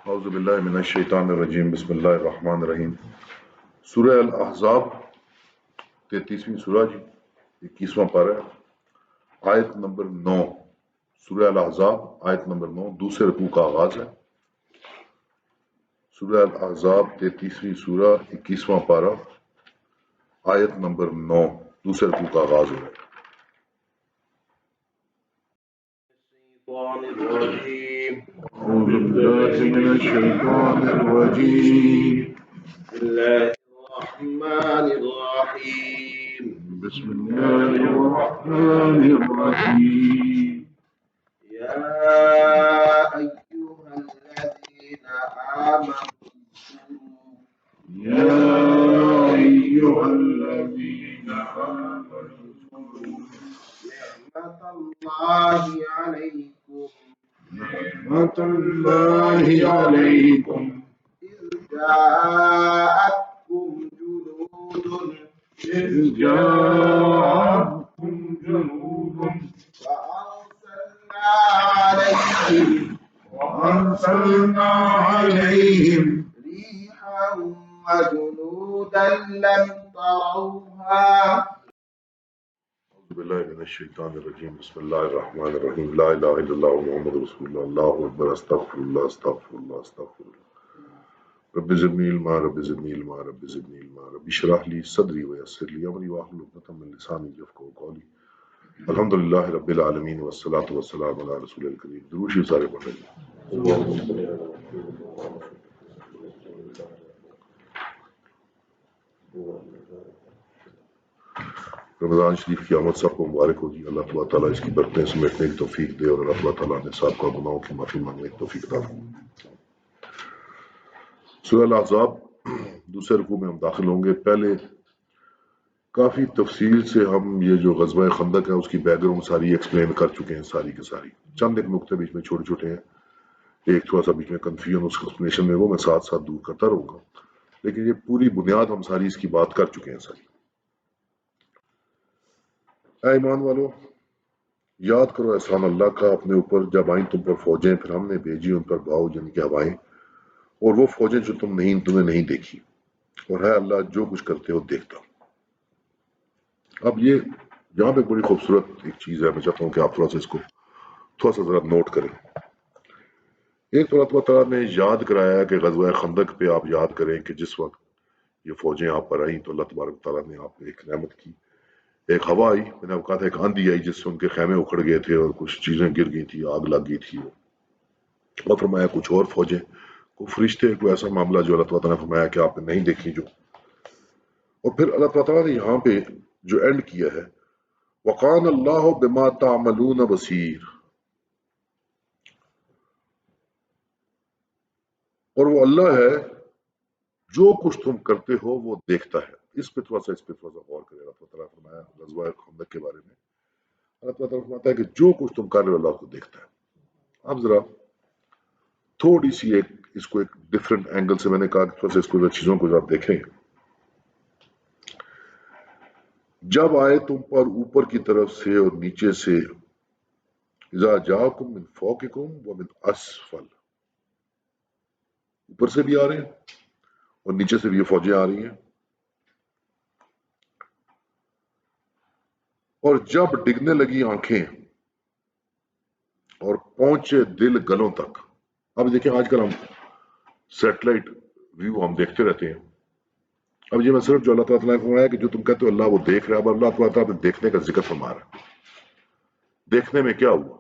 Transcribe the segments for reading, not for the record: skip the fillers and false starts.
اعوذ باللہ من الشیطان الرجیم بسم اللہ الرحمن الرحیم سورہ الاحزاب 33ویں سورہ جی 21واں پارہ آیت نمبر 9 سورہ الاحزاب آیت نمبر 9 دوسرے رکوع کا آغاز ہے۔ سورہ الاحزاب 33ویں سورہ 21واں پارہ آیت نمبر 9 دوسرے رکوع کا آغاز ہو رہا ہے۔ أعوذ بالله من الشيطان الرجيم بسم الله الرحمن الرحيم بسم الله الرحمن الرحيم يا أيها الذين آمنوا يا أيها الذين آمنوا اذكروا نعمة الله عليكم نعمة الله عليكم إذ جاءتكم جنود فأرسلنا عليهم ريحا وجنودا لم تروها أعوذ بالله من الشيطان الرجيم بسم الله الرحمن الرحيم لا إله إلا الله محمد رسول الله الله أكبر أستغفر الله أستغفر الله أستغفر الله رب زدني علما رب زدني علما رب زدني علما رب اشرح لي صدري ويسر لي أمري واحلل عقدة من لساني يفقهوا قولي الحمد لله رب العالمين والصلاة والسلام على رسول الكريم درود شریف سارے پڑھ لیں۔ رمضان شریف کی آمد سب کو مبارک ہوگی۔ اللہ تعالیٰ تعالیٰ اس کی برکتیں سمیٹنے کی توفیق دے اور اللہ تعالیٰ نے سب کا گناہوں کی معافی مانگنے کی توفیق عطا فرمائے۔ سورہ الاحزاب دوسرے رکوع میں ہم داخل ہوں گے۔ پہلے کافی تفصیل سے ہم یہ جو غزوہ خندق ہے اس کی بیک گراؤنڈ ساری ایکسپلین کر چکے ہیں، ساری کے ساری۔ چند ایک نقطے بیچ میں چھوٹے چھوٹے ہیں، ایک تھوڑا سا بیچ میں کنفیوژن اس ایکسپلینیشن میں وہ میں ساتھ ساتھ دور کرتا رہوں گا، لیکن یہ پوری بنیاد ہم ساری اس کی بات کر چکے ہیں ساری۔ اے ایمان والو، یاد کرو احسان اللہ کا اپنے اوپر جب آئیں تم پر فوجیں، پھر ہم نے بھیجی ان پر بھاؤ یعنی کہ ہوائیں، اور وہ فوجیں جو تمہیں نہیں دیکھی، اور ہے اللہ جو کچھ کرتے ہو دیکھتا۔ اب یہ یہاں پہ بڑی خوبصورت ایک چیز ہے، میں چاہتا ہوں کہ آپ تھوڑا سا اس کو تھوڑا سا ذرا نوٹ کریں۔ ایک تو اللہ تعالیٰ نے یاد کرایا ہے کہ غزوہ خندق پہ آپ یاد کریں کہ جس وقت یہ فوجیں آپ پر آئیں تو اللہ تبارک تعالیٰ نے آپ پہ ایک نعمت کی، ایک ہوا آئی، میں نے آپ کہا تھا ایک آندھی آئی جس سے ان کے خیمے اکھڑ گئے تھے اور کچھ چیزیں گر گئی تھی، آگ لگ گئی تھی، اور فرمایا کچھ اور فوجیں کو فرشتے کو ایسا معاملہ جو اللہ تعالیٰ نے فرمایا کہ آپ نے نہیں دیکھی جو، اور پھر اللہ تعالیٰ نے یہاں پہ جو اینڈ کیا ہے وَقَانَ اللَّهُ بِمَا تَعْمَلُونَ بَصِيرٌ، اور وہ اللہ ہے جو کچھ تم کرتے ہو وہ دیکھتا ہے۔ اس پہ تھوڑا سا غور کریں۔ اللہ تعالیٰ نے فرمایا غزوہ خندق کے بارے میں، اللہ تعالیٰ فرماتا ہے کہ جو کچھ تم کر رہے ہو اللہ اس کو دیکھتا ہے۔ اب ذرا تھوڑی سی اس کو ایک ڈفرینٹ اینگل سے میں نے کہا کہ تھوڑا سا اس کو چیزوں کو آپ دیکھیں۔ جب آئے تم پر اوپر کی طرف سے اور نیچے سے، اذا جاءکم من فوقکم ومن اسفل، اوپر سے بھی آ رہے ہیں اور نیچے سے بھی یہ فوجیں آ رہی ہیں، اور جب ڈگنے لگی آنکھیں اور پہنچے دل گلوں تک۔ اب دیکھیں آج کل ہم سیٹلائٹ ویو ہم دیکھتے رہتے ہیں، اب یہ میں صرف جو اللہ تعالیٰ نے فرمایا کہ جو تم کہتے ہو اللہ وہ دیکھ رہا ہے، اب اللہ تعالیٰ نے دیکھنے کا ذکر فرما رہا ہے۔ دیکھنے میں کیا ہوا؟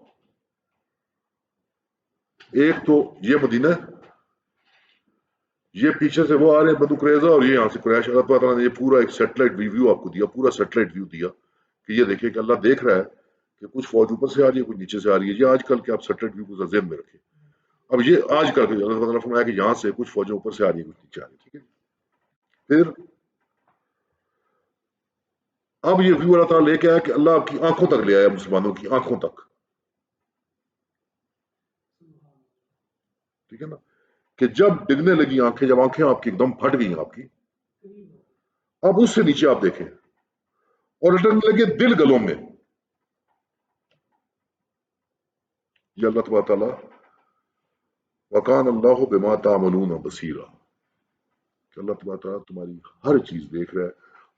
ایک تو یہ مدینہ، یہ پیچھے سے وہ آ رہے ہیں بنو قریظہ اور یہ یہاں سے قریش۔ اللہ تعالیٰ نے یہ پورا ایک سیٹلائٹ ویو آپ کو دیا، پورا سیٹلائٹ ویو دیا کہ یہ دیکھیں کہ اللہ دیکھ رہا ہے کہ کچھ فوج اوپر سے آ رہی ہے کچھ نیچے سے آ رہی ہے۔ یہ آج کل کے آپ سیٹلائٹ ویو کو ذہن میں رکھیں۔ اب یہ آج کل کے اللہ تعالیٰ نے فرمایا کہ یہاں سے کچھ فوجیں اوپر سے آ رہی ہیں کچھ نیچے آ رہی ہے، ٹھیک ہے۔ پھر اب یہ ویو اللہ تعالیٰ لے کے آیا کہ اللہ آپ کی آنکھوں تک لے آیا، مسلمانوں کی آنکھوں تک، ٹھیک ہے نا، کہ جب ڈگنے لگی آنکھیں، جب آنکھیں آپ کی ایک دم پھٹ گئی آپ کی، اب اس سے نیچے آپ دیکھیں اور ڈگنے لگے دل گلوں میں۔ یہ اللہ تبارک تعالیٰ وکان اللہ بما تعملون بصیرا، کہ اللہ تبارک تعالیٰ تمہاری ہر چیز دیکھ رہا ہے۔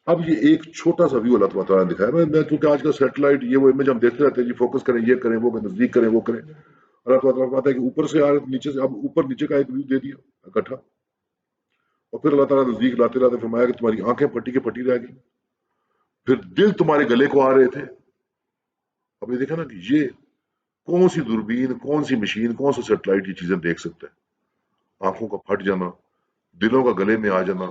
اب یہ ایک چھوٹا سا ویو اللہ تعالیٰ نے دکھایا، میں کیونکہ آج کا سیٹلائٹ یہ وہ امیج ہم دیکھتے رہتے ہیں جی، فوکس کریں یہ کریں وہ کریں، نزدیک کریں وہ کریں، اللہ تعالیٰ فرماتا ہے کہ اوپر سے آ رہے نیچے سے، اب اوپر نیچے کا ایک ویو دے دیا اکٹھا، اور پھر اللہ تعالیٰ نزدیک لاتے لاتے فرمایا کہ تمہاری آنکھیں پٹی کے پٹی رہ گئی، پھر دل تمہارے گلے کو آ رہے تھے۔ اب یہ دیکھا نا کہ یہ کون سی دوربین، کون سی مشین، کون سا سیٹلائٹ یہ چیزیں دیکھ سکتا ہے؟ آنکھوں کا پھٹ جانا، دلوں کا گلے میں آ جانا،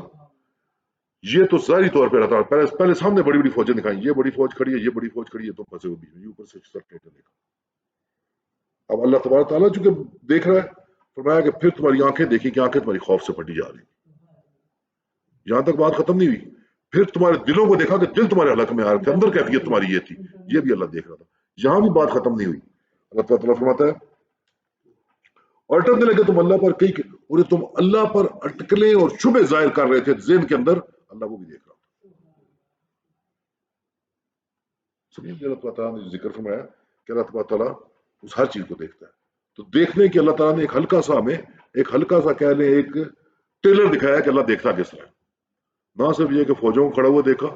یہ تو ظاہری طور پہ رہتا ہے۔ پہلے سامنے بڑی بڑی فوجیں دکھائیں، یہ بڑی فوج کھڑی ہے، یہ بڑی فوج کھڑی ہے، تم پھنسے ہو بیچ میں، یہ اوپر سے سیٹلائٹ دیکھا۔ اب اللہ تبارک تعالیٰ چونکہ دیکھ رہا ہے، فرمایا کہ پھر تمہاری آنکھیں دیکھی کہ آنکھیں تمہاری خوف سے پھٹی جا رہی۔ یہاں تک بات ختم نہیں ہوئی، پھر تمہارے دلوں کو دیکھا کہ دل تمہارے حلق میں آ رہے تھے، اندر کیفیت تمہاری یہ تھی، یہ بھی اللہ دیکھ رہا تھا۔ یہاں بھی بات ختم نہیں ہوئی، اللہ تعالیٰ فرماتا ہے اور اٹکنے لگے تم اللہ پر، کئی اور تم اللہ پر اٹکلیں اور شبہ ظاہر کر رہے تھے ذہن کے اندر، اللہ وہ بھی دیکھ رہا تھا۔ سمجھے اللہ تعالیٰ نے ذکر فرمایا کہ اللہ تعالیٰ اس ہر چیز کو دیکھتا ہے، تو دیکھنے کی اللہ تعالیٰ نے ایک ہلکا سا ہمیں، ایک ہلکا سا کہہ لیں ایک ٹیلر دکھایا کہ اللہ دیکھتا کس طرح۔ نہ صرف یہ کہ فوجوں کو کھڑا ہوا دیکھا،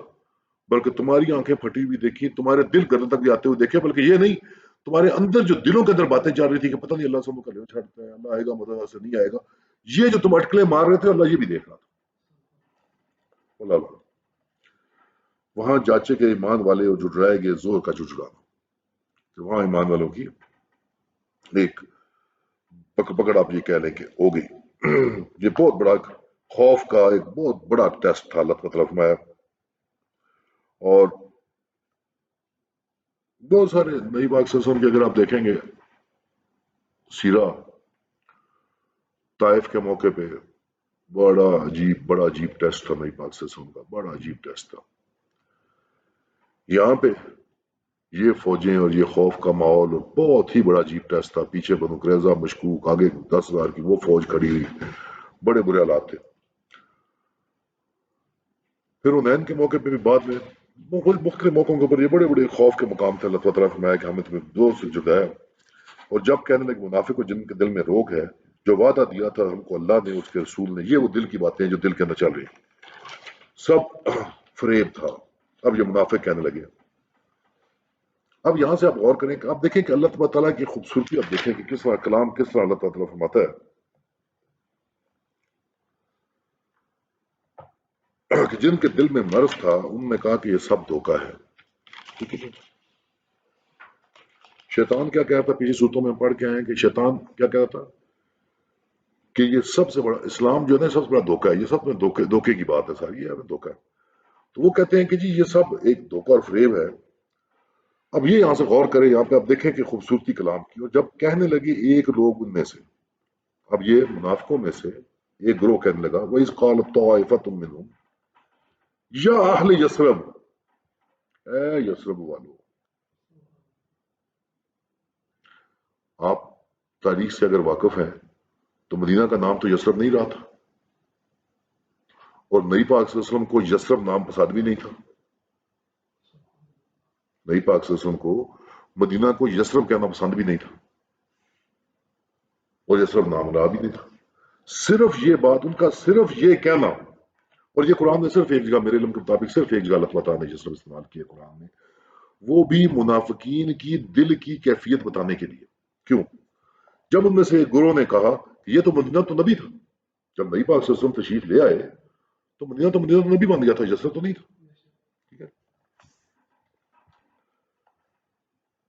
بلکہ تمہاری آنکھیں پھٹی ہوئی دیکھی، تمہارے دل گردن تک بھی آتے ہوئے دیکھے، بلکہ یہ نہیں، تمہارے اندر جو دلوں کے اندر باتیں چل رہی تھی کہ پتہ نہیں اللہ سب کو چھاڑتا ہے، اللہ آئے گا مدد سے نہیں آئے گا، یہ جو تم اٹکلے مار رہے تھے اللہ یہ بھی دیکھ رہا تھا۔ اللہ وہاں جاچے کے ایمان والے اور جھٹلائے گئے زور کا جھٹلانا، کہ وہاں ایمان والوں کی ایک پکڑ آپ یہ کہہ لیں کہ ہو گئی۔ یہ بہت بڑا خوف کا ایک بہت بڑا ٹیسٹ تھا اللہ تعالیٰ فرمایا، اور بہت سارے نبی پاک صلی اللہ علیہ وسلم کے اگر آپ دیکھیں گے سیرہ، طائف کے موقع پہ بڑا عجیب ٹیسٹ تھا نبی پاک صلی اللہ علیہ وسلم کا، بڑا عجیب ٹیسٹ تھا۔ یہاں پہ یہ فوجیں اور یہ خوف کا ماحول بہت ہی بڑا عجیب ٹیسٹ تھا، پیچھے بنو قریظہ مشکوک، آگے 10,000 کی وہ فوج کھڑی ہوئی، بڑے برے حالات تھے۔ پھر حنین کے موقع پہ بھی بعد میں مختلف موقعوں کے اوپر یہ بڑے بڑے خوف کے مقام تھے، اللہ تعالیٰ نے فرمایا کہ ہمیں تمہیں دو سے جدایا، اور جب کہنے لگے منافق کو جن کے دل میں روگ ہے، جو وعدہ دیا تھا ہم کو اللہ نے اس کے رسول نے، یہ وہ دل کی باتیں جو دل کے اندر چل رہی، سب فریب تھا۔ اب یہ منافق کہنے لگے، اب یہاں سے آپ غور کریں کہ آپ دیکھیں کہ اللہ تعالیٰ کی خوبصورتی، آپ دیکھیں کہ کس طرح کلام، کس طرح اللہ تعالیٰ فرماتا ہے کہ جن کے دل میں مرض تھا ان نے کہا کہ یہ سب دھوکہ ہے۔ ٹھیک ہے، شیطان کیا کہتا پیچھے صورتوں میں پڑھ کے آئے کہ شیطان کیا کہتا کہ یہ سب سے بڑا اسلام جو ہے نا سب سے بڑا دھوکہ ہے، یہ سب میں دھوکے کی بات ہے ساری، یہ دھوکہ ہے۔ تو وہ کہتے ہیں کہ جی یہ سب ایک دھوکہ اور فریب ہے۔ اب یہ یہاں سے غور کریں، یہاں پہ آپ دیکھیں کہ خوبصورتی کلام کی، اور جب کہنے لگے ایک لوگ ان میں سے، اب یہ منافقوں میں سے ایک گروہ کہنے لگا وَإِذْ قَالَتْ طَائِفَةٌ مِّنْهُمْ یا اہل یثرب، اے یثرب والو۔ آپ تاریخ سے اگر واقف ہیں تو مدینہ کا نام تو یثرب نہیں رہا تھا، اور نبی پاک صلی اللہ علیہ وسلم کو یثرب نام پسند بھی نہیں تھا، نبی پاک صلی اللہ علیہ وسلم کو مدینہ کو یثرب کہنا پسند بھی نہیں تھا، اور یثرب نام رہا بھی نہیں تھا۔ صرف یہ بات ان کا، صرف یہ کہنا، اور یہ قرآن میں صرف ایک جگہ، میرے علم کے مطابق صرف ایک جگہ اللہ تعالیٰ نے یثرب استعمال کیا قرآن میں، وہ بھی منافقین کی دل کی کیفیت بتانے کے لیے۔ کیوں؟ جب ان میں سے ایک گروہ نے کہا کہ یہ تو مدینہ تو نبی تھا، جب نبی پاک صلی اللہ علیہ وسلم تشریف لے آئے تو مدینہ تو نبی بن گیا تھا، یثرب تو نہیں تھا۔ ٹھیک ہے،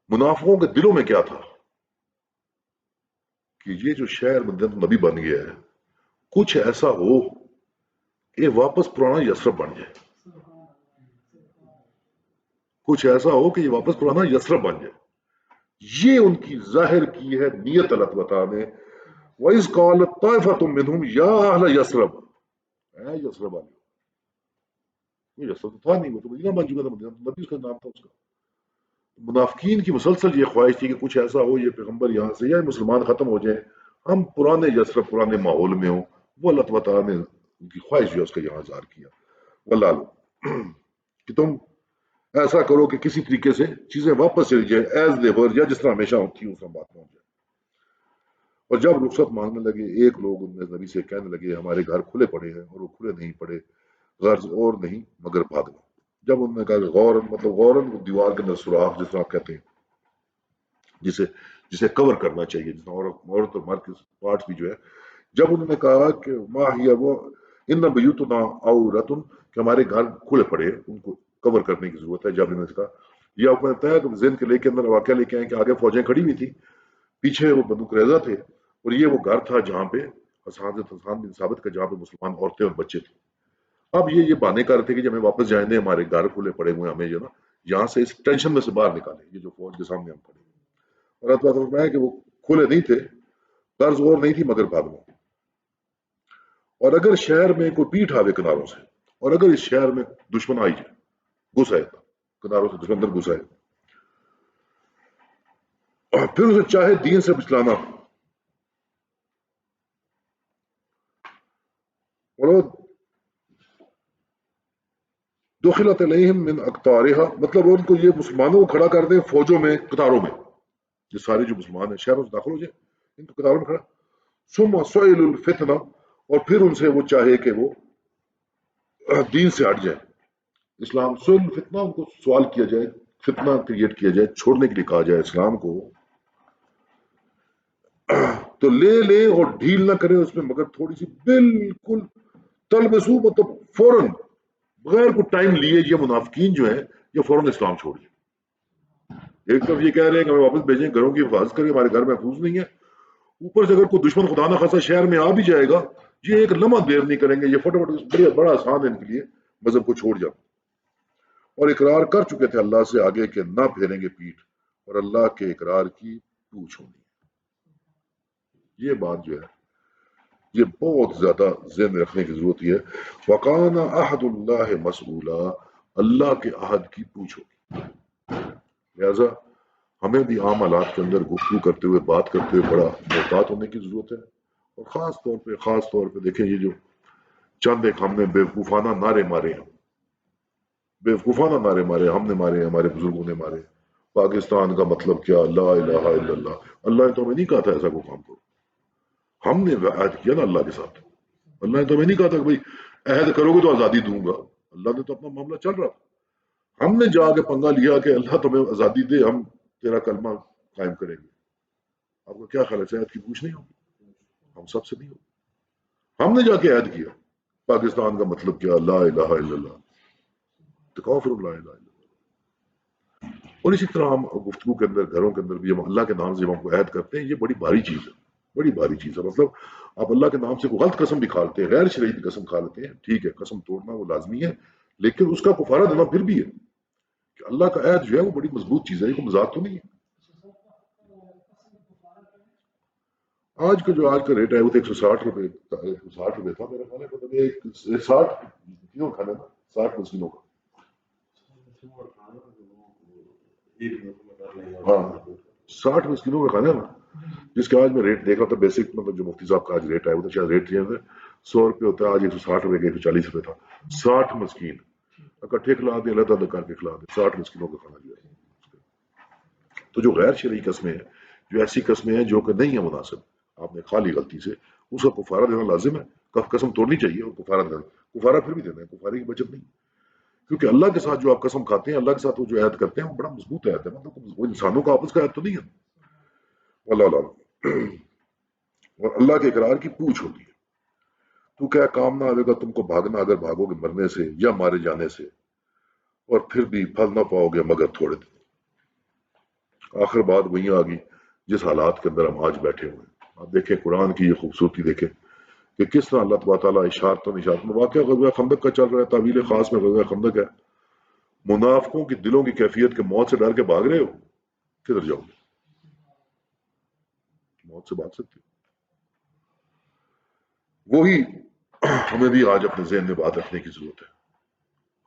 منافقوں کے دلوں میں کیا تھا کہ یہ جو شہر مدینہ نبی بن گیا ہے، کچھ ایسا ہو کہ واپس پرانا یثرب بن جائے، کچھ ایسا ہو کہ یہ واپس پرانا یثرب بن جائے۔ یہ ان کی ظاہر کی ہے نیت اللہ تعالیٰ نے۔ وَإِذْ قَالَتْ طَائِفَةٌ مِّنْهُمْ يَا أَهْلَ یثرب، اے یثرب والے، وہ یثرب تو تھا نہیں، وہ تو مدینہ بن چکا تھا، مدینہ تو نبی اس کا نام تھا اس کا۔ منافقین کی مسلسل یہ خواہش تھی کہ کچھ ایسا ہو، یہ پیغمبر یہاں سے یا مسلمان ختم ہو جائیں، ہم پرانے یثرب، پرانے ماحول میں ہوں۔ وہ اللہ تعالیٰ نے ان کی خواہش جو ہے اس کا یہاں اظہار کیا، واللہ کہ تم ایسا کرو کہ کسی طریقے سے چیزیں واپس چلی جائے ایز دے ور، یا جس طرح ہمیشہ ہوتی ہے اس طرح بات پہنچ جائے۔ اور جب رخصت مانگنے لگے ایک لوگ ان میں نبی سے کہنے لگے ہمارے گھر کھلے پڑے ہیں، اور وہ کھلے نہیں پڑے، غرض اور نہیں مگر بھاگنا۔ جب انہوں نے کہا کہ غورن، مطلب غورن دیوار کے اندر سوراخ جس طرح آپ کہتے ہیں، جسے جسے کور کرنا چاہیے، جس طرح عورت اور مرد کے پارٹس بھی جو ہے، جب انہوں نے کہا کہ ماں ہی وہ ان بیوتنا عورتن، کہ ہمارے گھر کھلے پڑے ہیں، ان کو کور کرنے کی ضرورت ہے، جب انہوں نے کہا یہ آپ کو بتایا کہ ذہن کے لے کے اندر واقعہ لے کے آئے کہ آگے فوجیں کھڑی ہوئی تھی، پیچھے وہ بنو قریظہ تھے، اور یہ وہ گھر تھا جہاں پہ حسان بن ثابت کا، جہاں پہ مسلمان عورتیں اور بچے تھے۔ اب یہ بہانے کر رہے تھے کہ جب ہمیں واپس جائیں دیں، ہمارے گھر کھلے پڑے ہوئے ہیں، ہمیں جو نا یہاں سے اس ٹینشن میں سے باہر نکالیں، یہ جو فوج کے سامنے ہم کھڑے ہیں۔ اور اللہ تعالیٰ نے فرمایا کہ وہ کھلے نہیں تھے، غرض اور نہیں تھی مگر بھاگنا۔ اور اگر شہر میں کوئی پیٹھ آوے کناروں سے، اور اگر اس شہر میں دشمن آئی جائے، گھس آئے، کناروں سے دشمن اندر گھس آئے، اور پھر اسے چاہے دین سے بچلانا، اور دخلت علیہم من اقطارها، مطلب ان کو یہ مسلمانوں کو کھڑا کر دیں فوجوں میں، قطاروں میں، یہ سارے جو مسلمان ہیں شہروں سے داخل ہو جائیں، ان کو قطاروں میں کھڑا، ثم سئلوا الفتنہ، اور پھر ان سے وہ چاہے کہ وہ دین سے ہٹ جائے، اسلام سئل فتنہ، ان کو سوال کیا جائے، فتنہ کریٹ کیا جائے، چھوڑنے کے لیے کہا جائے اسلام کو، تو لے لے اور ڈھیل نہ کرے اس میں مگر تھوڑی سی، بالکل تلبسو، مطلب فوراً بغیر کو ٹائم لیے یہ منافقین جو ہیں یہ فوراً اسلام چھوڑیے۔ ایک طرف یہ کہہ رہے ہیں کہ ہمیں واپس بھیجیں، گھروں کی حفاظت کریں، ہمارے گھر محفوظ نہیں ہے، اوپر سے اگر کوئی دشمن خدا نہ خاصا شہر میں آ بھی جائے گا، یہ ایک لمحہ دیر نہیں کریں گے، یہ فٹافٹ بڑا آسان ہے ان کے لیے مذہب کو چھوڑ جانا۔ اور اقرار کر چکے تھے اللہ سے آگے کہ نہ پھیریں گے پیٹھ، اور اللہ کے اقرار کی پوچھ ہونی۔ یہ بات جو ہے یہ بہت زیادہ ذہن میں رکھنے کی ضرورت ہے۔ وَقَانَ عَهْدُ اللَّهِ مَسْئُولًا، اللہ کے عہد کی پوچھ ہوگی۔ لہذا ہمیں بھی عام حالات کے اندر گفتگو کرتے ہوئے، بات کرتے ہوئے بڑا محتاط ہونے کی ضرورت ہے، اور خاص طور پہ دیکھیں یہ جو چند ایک ہم نے بیوقوفانہ نعرے مارے ہیں، بیوقوفانہ نعرے مارے ہم نے مارے، ہمارے بزرگوں نے مارے، پاکستان کا مطلب کیا، لا الہ الا اللہ، اللہ نے تو ہمیں نہیں کہا تھا ایسا کوئی کام کرو، ہم نے عہد کیا نا اللہ کے ساتھ، اللہ نے تو ہمیں نہیں کہا تھا کہ بھائی عہد کرو گے تو آزادی دوں گا، اللہ نے تو اپنا معاملہ چل رہا تھا، ہم نے جا کے پنگا لیا کہ اللہ تمہیں آزادی دے، ہم تیرا کلمہ قائم کریں گے۔ آپ کو کیا خیال ہے عہد کی پوچھ نہیں ہوگی؟ ہم سب سے نہیں ہوگی، ہم نے جا کے عہد کیا پاکستان کا مطلب کیا، لا الہ الا اللہ، تکافر لا الہ الا اللہ۔ اور اسی طرح ہم گفتگو کے اندر، گھروں کے اندر بھی ہم اللہ کے نام سے جب ہم کو عہد کرتے ہیں، یہ بڑی بھاری چیز ہے، بڑی بھاری چیز ہے۔ مطلب آپ اللہ کے نام سے کوئی غلط قسم بھی کھا لیتے ہیں، غیر شرعی قسم کھا لیتے ہیں، ٹھیک ہے قسم توڑنا وہ لازمی ہے، لیکن اس کا کفارہ دینا پھر بھی ہے کہ اللہ کا عہد جو ہے وہ بڑی مضبوط چیز ہے، یہ کوئی مذاق تو نہیں ہے۔ آج کا جو آج کا ریٹ ہے وہ تو 160 روپے، 160 روپے تھا میرا خیال ہے، مطلب ایک 60 کلو کھانا تھا، 60 مسکینوں کا، ہاں 60 مسکینوں کا کھانا نا، جس کا آج میں ریٹ دیکھ رہا تھا بیسک، مطلب جو مفتی صاحب کا آج ریٹ ہے وہ تو شاید ریٹ چینج ہے، 100 روپے ہوتا ہے، آج 160 روپے کا، 140 روپے تھا، 60 مسکین اکٹھے کھلا دیں، اللہ تعالیٰ کر کے کھلا دیں، 60 مسکینوں کا کھانا جو ہے۔ تو جو غیر شرعی قسمیں ہیں، جو ایسی قسمیں ہیں جو کہ نہیں ہے مناسب، آپ نے کھا لی غلطی سے، اس کا کفارہ دینا لازم ہے، قسم توڑنی چاہیے اور کفارہ دینا، کفارہ پھر بھی دینا ہے، کفارے کی بچت نہیں، کیونکہ اللہ کے ساتھ جو آپ قسم کھاتے ہیں، اللہ کے ساتھ وہ جو عہد کرتے ہیں وہ بڑا مضبوط عہد ہے، مطلب وہ انسانوں کا آپس کا عہد تو نہیں ہے، واللہ اعلم۔ اور اللہ کے اقرار کی پوچھ ہوتی ہے، تو کیا کام نہ آئے گا تم کو بھاگنا، اگر بھاگو گے مرنے سے یا مارے جانے سے، اور پھر بھی پھل نہ پاؤ گے مگر تھوڑے دن۔ آخر بات وہی آ گئی جس حالات کے اندر ہم آج بیٹھے ہوئے ہیں۔ آپ دیکھیں قرآن کی یہ خوبصورتی دیکھیں کہ کس طرح اللہ تبارک تعالیٰ اشارت و نشارت میں، واقعہ غزوہ خندق کا چل رہا ہے، تعویل خاص میں غزوہ خندق ہے، منافقوں کی دلوں کی کیفیت کے موت سے ڈر کے بھاگ رہے ہو، کدھر جاؤ گے؟ موت سے بھاگ سکتے ہو؟ وہی ہمیں بھی آج اپنے ذہن میں بات رکھنے کی ضرورت ہے۔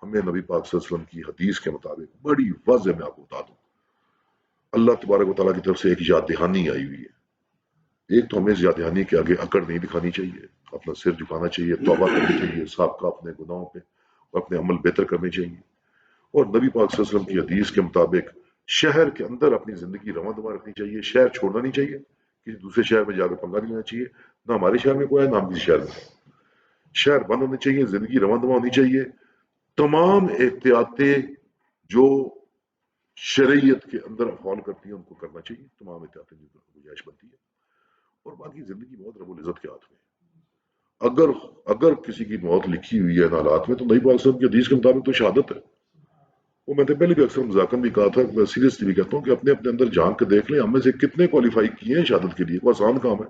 ہمیں نبی پاک صلی اللہ علیہ وسلم کی حدیث کے مطابق بڑی واضح میں آپ کو بتا دوں، اللہ تبارک و تعالیٰ کی طرف سے ایک یاد دہانی آئی ہوئی ہے۔ ایک تو ہمیں اس یاد دہانی کے آگے اکڑ نہیں دکھانی چاہیے، اپنا سر جھکانا چاہیے، توبہ کرنی چاہیے سابقہ اپنے گناہوں پہ، اور اپنے عمل بہتر کرنے چاہیے، اور نبی پاک صلی اللہ علیہ وسلم کی حدیث کے مطابق شہر کے اندر اپنی زندگی رواں دواں رکھنی چاہیے، شہر چھوڑنا نہیں چاہیے، کسی دوسرے شہر میں جا کر پنگا نہیں لینا چاہیے، نہ ہمارے شہر میں کوئی ہے نہ ہم کسی شہر میں۔ شہر بند ہونے چاہیے، زندگی رواں دواں ہونی چاہیے، تمام احتیاطیں جو شرعیت کے اندر افعال کرتی ہیں ان کو کرنا چاہیے، تمام احتیاطیں جو گنجائش بنتی ہے، اور باقی زندگی بہت رب العزت کے ہاتھ میں ہے۔ اگر کسی کی موت لکھی ہوئی ہے ان حالات میں تو نبی پاک صلی اللہ علیہ وسلم کی حدیث کے مطابق تو شہادت ہے۔ وہ میں نے پہلے بھی اکثر مذاکرہ بھی کہا تھا، میں سیریسلی بھی کہتا ہوں کہ اپنے اپنے اندر جھانک کے دیکھ لیں ہم میں سے کتنے کوالیفائی کیے ہیں شہادت کے لیے، وہ آسان کام ہے،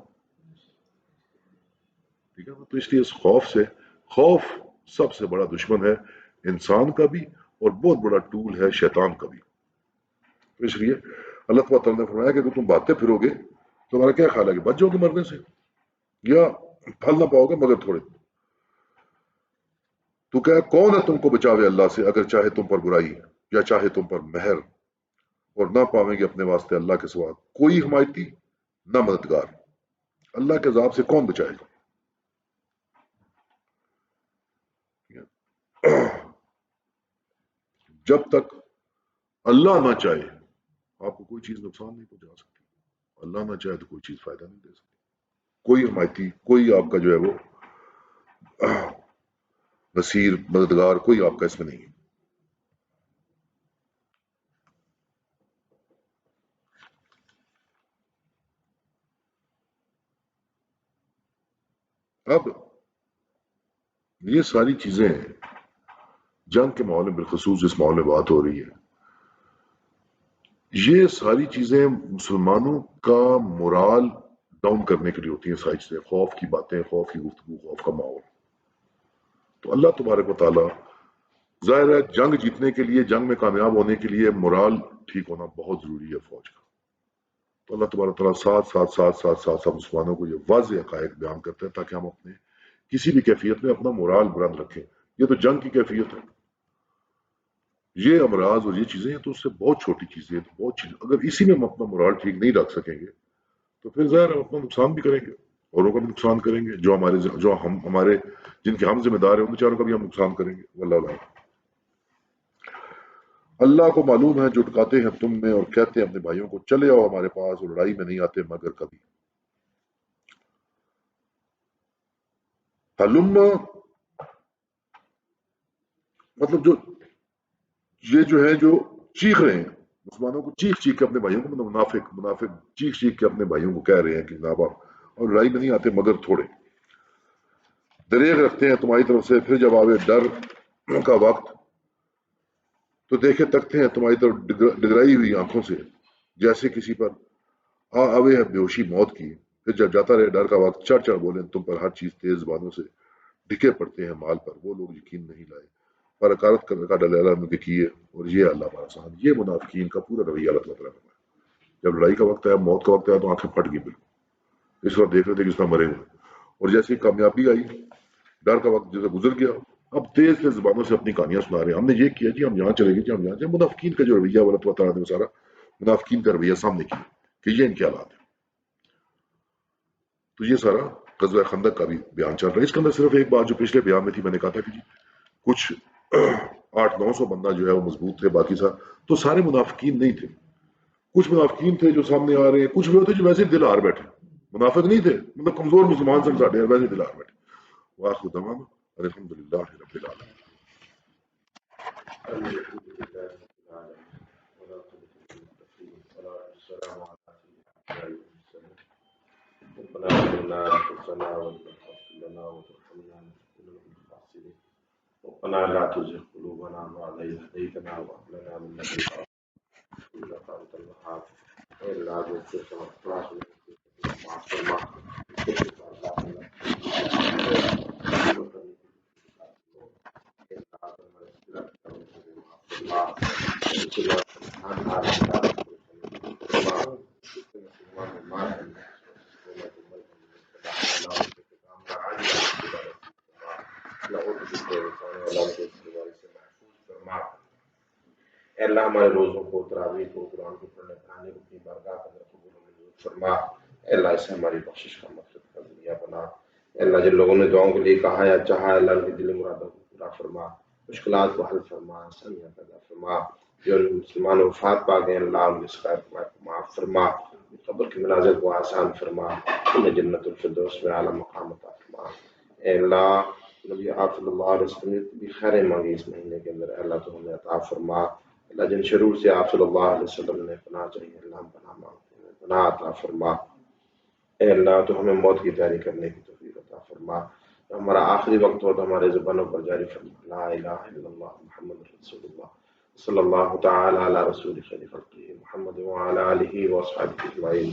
ٹھیک ہے نا؟ تو اس لیے اس خوف سے، خوف سب سے بڑا دشمن ہے انسان کا بھی اور بہت بڑا ٹول ہے شیطان کا بھی۔ تو اس لیے اللہ تعالیٰ نے فرمایا کہ اگر تم بھاگتے پھرو گے تو تمہارا کیا خیال ہے کہ بچ جاؤ گے مرنے سے یا پھل نہ پاؤ گے مگر تھوڑے۔ تو کیا کون ہے تم کو بچاوے اللہ سے اگر چاہے تم پر برائی یا چاہے تم پر مہر، اور نہ پاویں گے اپنے واسطے اللہ کے سوا کوئی حمایتی نہ مددگار۔ اللہ کے عذاب سے کون بچائے گا؟ جب تک اللہ نہ چاہے آپ کو کوئی چیز نقصان نہیں پہنچا سکتی، اللہ نہ چاہے تو کوئی چیز فائدہ نہیں دے سکتی، کوئی حمایتی، کوئی آپ کا جو ہے وہ نصیر مددگار کوئی آپ کا اس میں نہیں ہے۔ اب یہ ساری چیزیں جنگ کے ماحول میں، بالخصوص جس ماحول میں بات ہو رہی ہے، یہ ساری چیزیں مسلمانوں کا مورال ڈاؤن کرنے کے لیے ہوتی ہیں، ساری چیزیں، خوف کی باتیں، خوف کی گفتگو، خوف کا ماحول۔ تو اللہ تبارک و تعالیٰ، ظاہر ہے جنگ جیتنے کے لیے، جنگ میں کامیاب ہونے کے لیے مورال ٹھیک ہونا بہت ضروری ہے فوج کا۔ تو اللہ تبارک و تعالیٰ ساتھ مسلمانوں کو یہ واضح حقائق بیان کرتے ہیں تاکہ ہم اپنے کسی بھی کیفیت میں اپنا مورال بلند رکھیں۔ یہ تو جنگ کی کیفیت ہے، یہ امراض اور یہ چیزیں تو اس سے بہت چھوٹی چیزیں ہیں، بہت چیز، اگر اسی میں ہم اپنا مورال ٹھیک نہیں رکھ سکیں گے تو پھر ظاہر ہم اپنا نقصان بھی کریں گے، اوروں کا بھی نقصان کریں گے، جو ہمارے جن کے ہم ذمہ دار ہیں ان بیچاروں کا بھی ہم نقصان کریں گے، واللہ اعلم۔ اللہ کو معلوم ہے جو ٹکاتے ہیں تم میں اور کہتے ہیں اپنے بھائیوں کو چلے آؤ ہمارے پاس، اور لڑائی میں نہیں آتے مگر کبھی۔ حلم مطلب جو ہے جو چیخ رہے ہیں مسلمانوں کو، چیخ چیخ کے اپنے بھائیوں کو، منافق چیخ چیخ کے اپنے بھائیوں کو کہہ رہے ہیں کہ جناب آپ اور لڑائی میں نہیں آتے مگر تھوڑے، دریغ رکھتے ہیں تمہاری طرف سے، پھر جب آوے ڈر کا وقت تو دیکھے تکتے ہیں تمہاری طرف ڈگرائی ہوئی آنکھوں سے، جیسے کسی پر آوے ہے بیہوشی موت کی، پھر جب جاتا رہے ڈر کا وقت چڑھ چڑھ بولیں تم پر ہر چیز تیز زبانوں سے، ڈھکے پڑتے ہیں مال پر وہ لوگ یقین نہیں لائے، پر اکارت کرنے کا ڈل اللہ نے کیے، اور یہ اللہ ہمارا ساتھ۔ یہ منافقین کا پورا رویہ اللہ تعالیٰ کا ہے۔ جب لڑائی کا وقت آیا، موت کا وقت آیا تو آنکھیں پھٹ گئی بالکل، اس وقت دیکھ رہے تھے کہ اس طرح مرے ہوئے، اور جیسی کامیابی آئی، ڈر کا وقت جیسے گزر گیا، اب تیز تیز زبانوں سے اپنی کہانیاں سنا رہے ہیں، ہم نے یہ کیا جی، ہم یہاں چلے گئے جی، ہم یہاں چلے۔ منافقین کا جو رویہ اللہ تعالیٰ نے سارا منافقین کا رویہ سامنے کیا کہ یہ ان کے حالات ہیں۔ تو یہ سارا غزوہ خندق کا بھی بیان چل رہا ہے۔ اس کے اندر صرف ایک بات جو پچھلے بیان میں تھی، میں نے کہا تھا کہ جی کچھ 800-900 بندہ جو ہے وہ مضبوط تھے، باقی تو سارے منافقین نہیں تھے، کچھ منافقین تھے جو سامنے آ رہے ہیں، کچھ وہ تھے جو ویسے دل ہار بیٹھے، منافق نہیں تھے، مطلب کمزور مسلمان سے ساڈے ویسے دل ہار بیٹھے۔ وآخر دعوانا الحمدللہ رب العالمین۔ ربنا لا تزغ قلوبنا بعد إذ هديتنا وهب لنا من لدنك إنك أنت الوهاب إلا بك وإخلاص مع السماء اللہ ہمارے روزوں کو، تراویح کو، قرآن کو پڑھنے پڑھانے کو اپنی بارگاہ کے اندر قبول و منظور فرما۔ اللہ اسے ہماری بخشش کا مقصد کا ذریعہ بنا۔ اللہ جن لوگوں نے دعاؤں کے لیے کہا یا چاہا، اللہ ان کی دل مرادوں کو پورا فرما، مشکلات کو حل فرما، آسانیاں پیدا فرما۔ جو مسلمان وفات پا گئے اللہ ان کے خیر کو معاف فرما، قبر کے مناظر کو آسان فرما، انہیں جنت الفردوس میں اعلیٰ مقام عطا فرما۔ اے اللہ نبی آپ صلی اللہ علیہ وسلم نے بھی خیر مانگی اس مہینے کے اندر، اے اللہ تو ہمیں عطا فرما۔ اللہ جن شرور سے آپ صلی اللہ علیہ وسلم نے پناہ چاہیے اللہ ہم پناہ مانگتے ہیں، پناہ عطا فرما۔ اے اللہ تو ہمیں موت کی تیاری کرنے کی توفیق عطا فرما، ہمارا آخری وقت ہو تو ہمارے زبانوں پر جاری فرما لا الہ الا اللہ محمد رسول اللہ صلی اللہ تعالی علی رسول خیر خلقہ محمد وعلی آلہ وصحبہ اجمعین۔